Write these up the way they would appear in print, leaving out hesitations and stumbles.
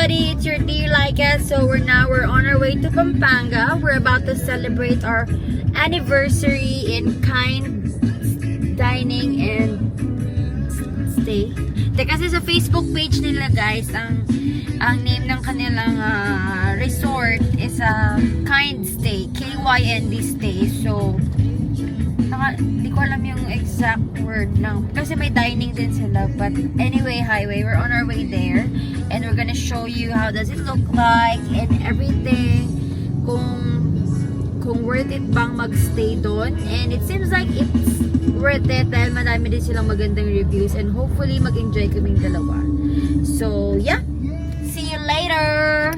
everybody, it's your dear Laika. So we're on our way to Pampanga. We're about to celebrate our anniversary in kind dining and stay. Kasi sa Facebook page nila guys, ang name ng kanilang resort is Kind Stay, KYND Stay. So di ko alam yung exact word lang kasi may dining din sila, but anyway, highway, we're on our way there and we're gonna show you how does it look like and everything, kung worth it bang magstay doon, and it seems like it's worth it dahil madami din silang magandang reviews and hopefully mag-enjoy kaming dalawa. So yeah, see you later.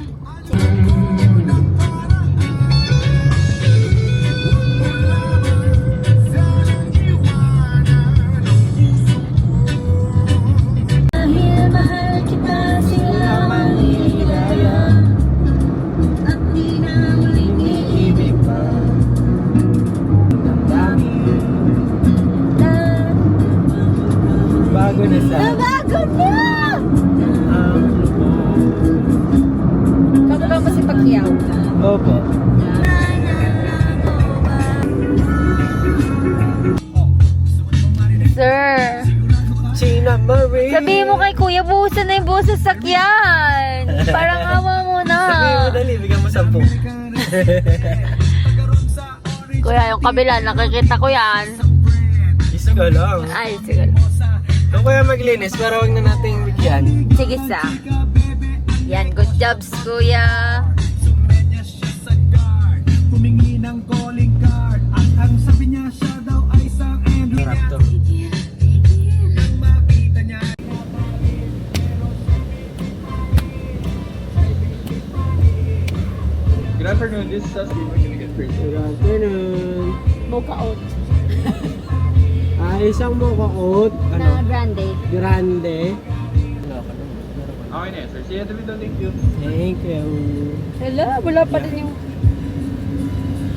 Bago na sa... Nabago na! Kamukha mo si Pacquiao. Opo. Sir, China Marie! sabihin mo kay Kuya, buhusan na yung buhos sa sakyan. Parang awa mo na. Sabihin mo dali, bigyan mo 10. Kuya, yung kabila, nakikita ko yan. Isa ka lang. Ay, sige. Kung kaya maglinis, pero huwag na nating bigyan. Sige sa. Yan, good jobs, Kuya. Humingi ng calling card at ang sabi niya siya daw ay isang Andrew. Sarap to. Nang makita niya. Good afternoon, this is us. We're gonna get first. Good afternoon. Mocha oat Isang mocha oat. na grande. Grande. Okay na, sir. See you at the window. Thank you. Thank you. Hello, wala pa din yung...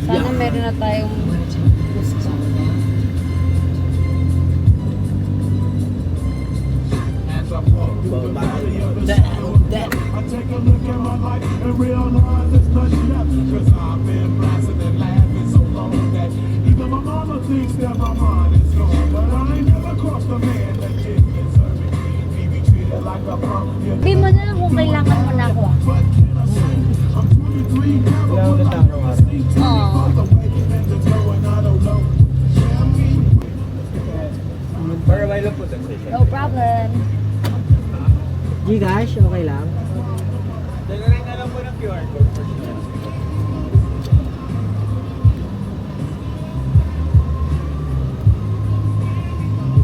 Sana meron na tayong gusto. I take a look at my life and realize it's nothing left. Cause I've been blasting and laughing so long that even my mama thinks that my mind is gone. But I ain't never crossed a man that didn't deserve it. Be treated like a punk. Sabi mo na lang kung kailangan mo na ako. What can I say? I'm 23, never Wala will na I tao ever nga. speak to you. Aww. But the way things are going, I don't know. Tell me. For a while po, sir. No problem. Gcash, okay lang? Dagdagan na lang po ng QR code for sure.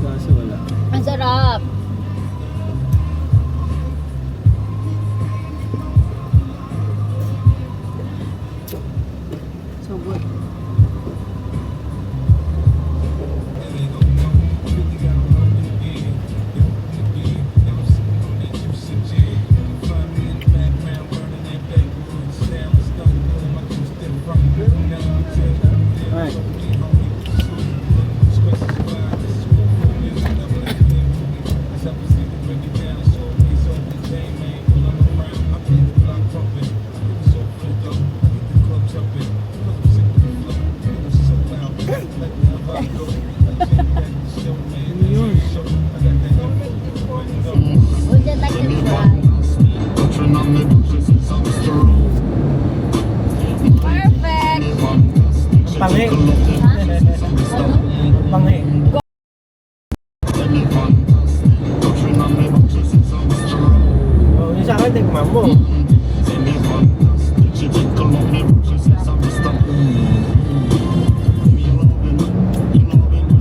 Kaso wala. Ang sarap. So good. Alright. Ano yun? Would you like to try? Perfect. Pangi. Ano? Pangi. Oh, yung sa akin, tignan mo.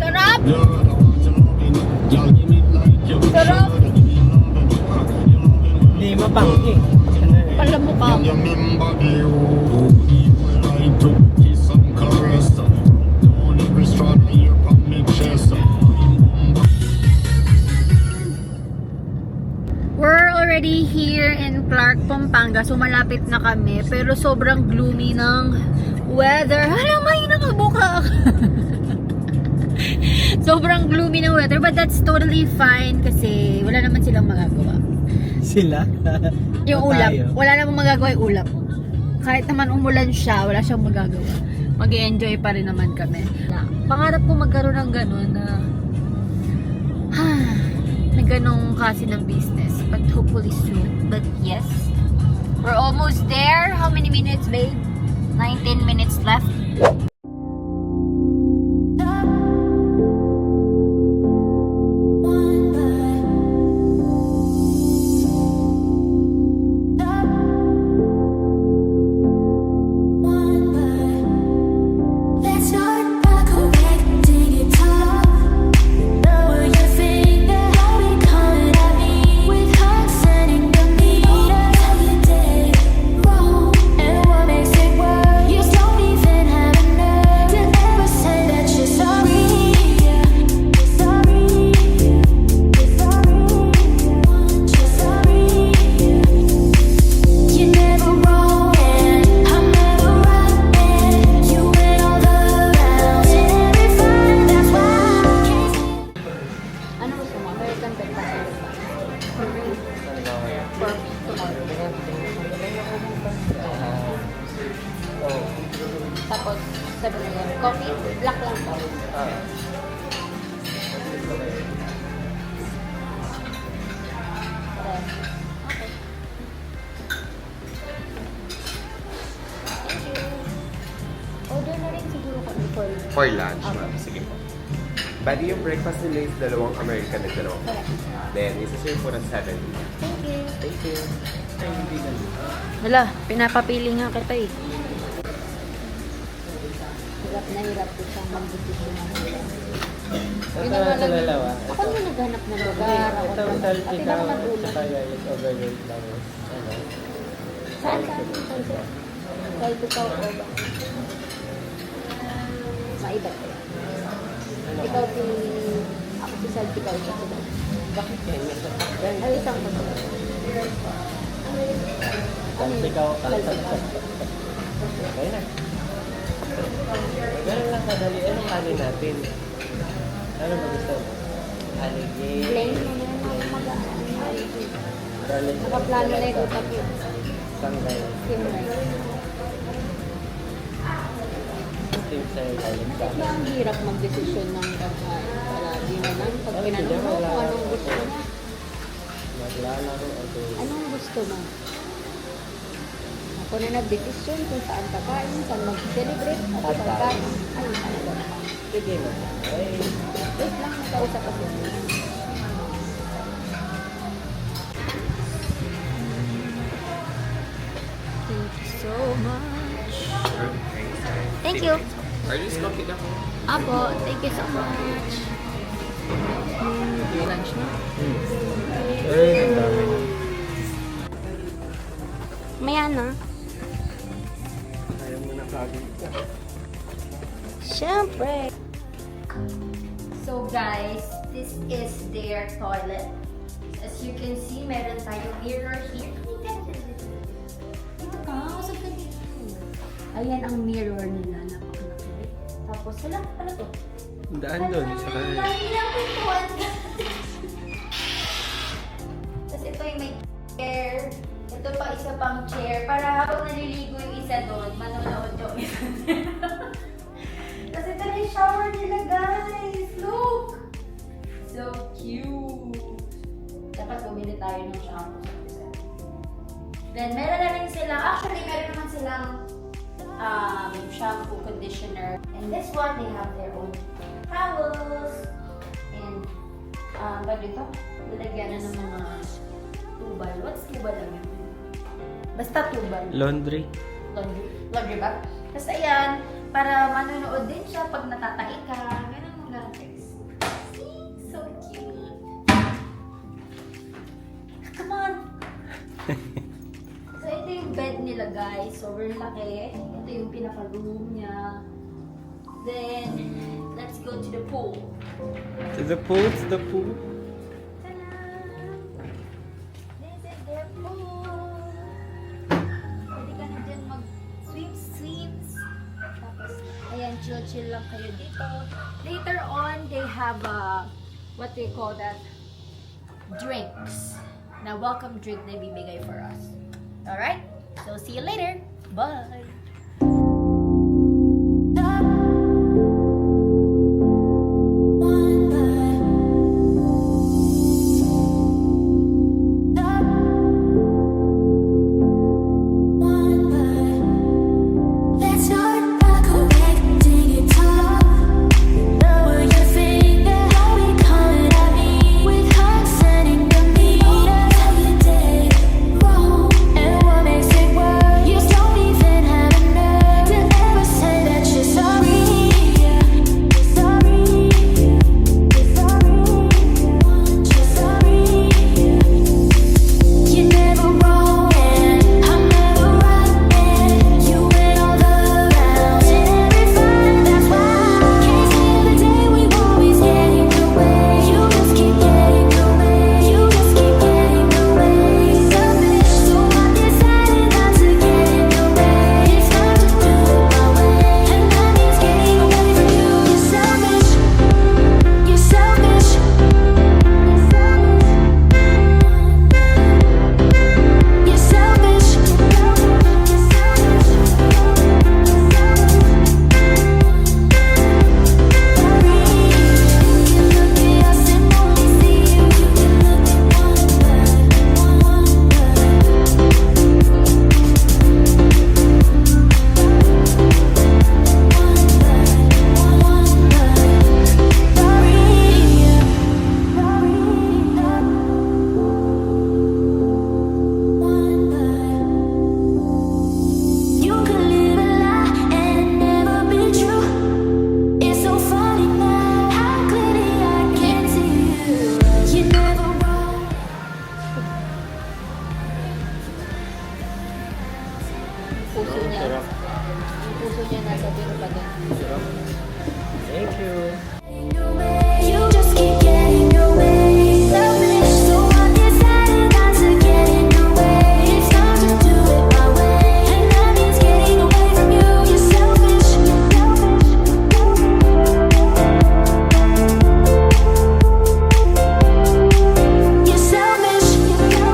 Sarap! Sarap! Hindi mapangi. Palamukha mo. We're already here in Clark, Pampanga. So malapit na kami. Pero sobrang gloomy ng weather. Hala, may nakabuka. Sobrang gloomy ng weather. But that's totally fine kasi wala naman silang magagawa. sila. Yung O ulap. tayo? Wala namang magagawa yung ulap. Kahit naman umulan siya, wala siyang magagawa. Mag-i-enjoy pa rin naman kami. Pangarap ko magkaroon ng gano'n na na ganong kasi ng business. But hopefully soon. But yes. We're almost there. How many minutes, babe? 19 minutes left. Let's start by correcting it all. Lower your finger, don't be coming at me with condescending demeanor. Tell you did wrong, and what makes it worse? You don't even have a nerve to ever say that you're sorry. You're sorry. You're sorry. You're never wrong, and I'm never right. And you win all the rounds in every fight. That's why I can't. Ano gusto mo? American breakfast or lunch? For me, tomorrow. Tapos, 7 a.m. Coffee, black lang po. Okay. Thank you. Order na rin siguro kami for lunch. For lunch, ma'am. Sige po. Bali yung breakfast nila is dalawang American at dalawang. Then, isa-serve po ng 7. Thank you. Thank you. Hala, pinapapili nga kita eh. Hirap na hirap ko siyang mag-decision ng Yun na nga lang. Ako naman naghanap ng lugar. Ako naman. At hindi ako nag-ulat. Saan? Kahit ikaw o ba? Maiba ko. Ikaw si... Ako si Sal, ikaw siya sila. Bakit kanya? Ay, isang ko. Ano yun? Ikaw, Sal. Okay na. Ganun lang kadali. Anong kanin natin? Ano ba gusto mo? Alligator. Plain mo na yung mag-aan. Garlic. Nakaplano na ito tapos. Sanggay. Steam rice. Steam sa garlic Kaya salad. ang hirap mag-desisyon ng pagkain. Palagi na lang. Pag pinanong mo kung anong gusto mo. Maglalaro ako. Anong gusto mo? Ako na nag-desisyon kung saan kakain, saan mag-celebrate, at At saan kain. Ayun talaga. Sige na. Ay, Wait lang, nakausap ako. Thank you so much. Thank you. Are you coffee na po? Apo, thank you so much. Lunch na? ay, ang dami. Maya na. Ayaw mo na kagad. Siyempre. So guys, this is their toilet. As you can see, meron tayong mirror here. Ayan ang mirror nila. Napakalaki. Tapos, wala. Ano to? Daan doon sa kanan. Dami lang pintuan. Tapos ito yung may chair. Ito pa isa pang chair. Para habang naliligo yung isa doon, manonood yung isa. Tapos ito na yung shower nila, guys. Look! So cute! Dapat bumili tayo ng shampoo sa isa. Then, meron na rin sila. Actually, meron naman silang shampoo, conditioner. And this one, they have their own towels. And, ba dito? Lalagyan na ng mga tubal. What's tubal lang yun? Basta tubal. Laundry. Laundry bag. Tapos ayan, para manonood din siya pag natatahi ka. Ganun mo lang, guys. See? So cute. Come on. So ito yung bed nila, guys. Sobrang laki. Ito yung pinaka-room niya. Then, let's go to the pool. To the pool, to the pool. This is their pool. Pwede ka na dyan mag-swim. Tapos, ayan, chill lang kayo dito. Later on, they have what they call that? Drinks. na welcome drink na ibibigay for us. Alright? So, see you later. Bye! Let's start by correcting it all. Lower your finger, don't be coming at me with condescending demeanor. Tell you did wrong, and what makes it worse? You don't even have a nerve to ever say that you're sorry. You're sorry. You're sorry. You're never wrong, and I'm never right, and you win all the rounds in every fight. That's why I can't stand the day we always getting away. You just keep getting away. You just keep getting away. Selfish, so I decided not to get in your way. It's time to do it my way, and that means getting away from you. You're selfish. You're selfish. You're selfish. You could live a lie and it never be true. It's so funny now how clearly I can see you. You're never wrong. Puso niya. Yung puso niya nasa biro pa din. Thank you. You just keep getting away. Selfish, so I decided not to get in your way. It's time to do it my way, and that means getting away from you. You're selfish. You're selfish. You're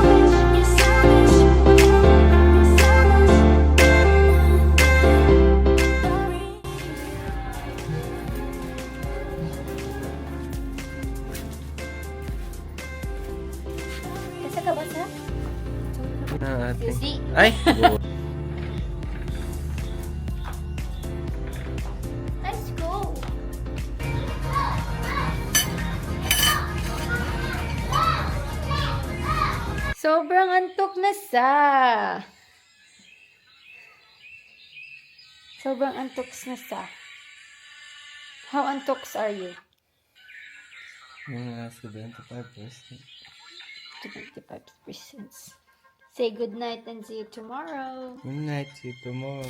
Kasi ka ba sa? Susi. Ay! Let's go! Sobrang antok na sa. Sobrang antoks na sa. How antoks are you? Mga 75%. 25%. Say good night and see you tomorrow. Good night, see you tomorrow.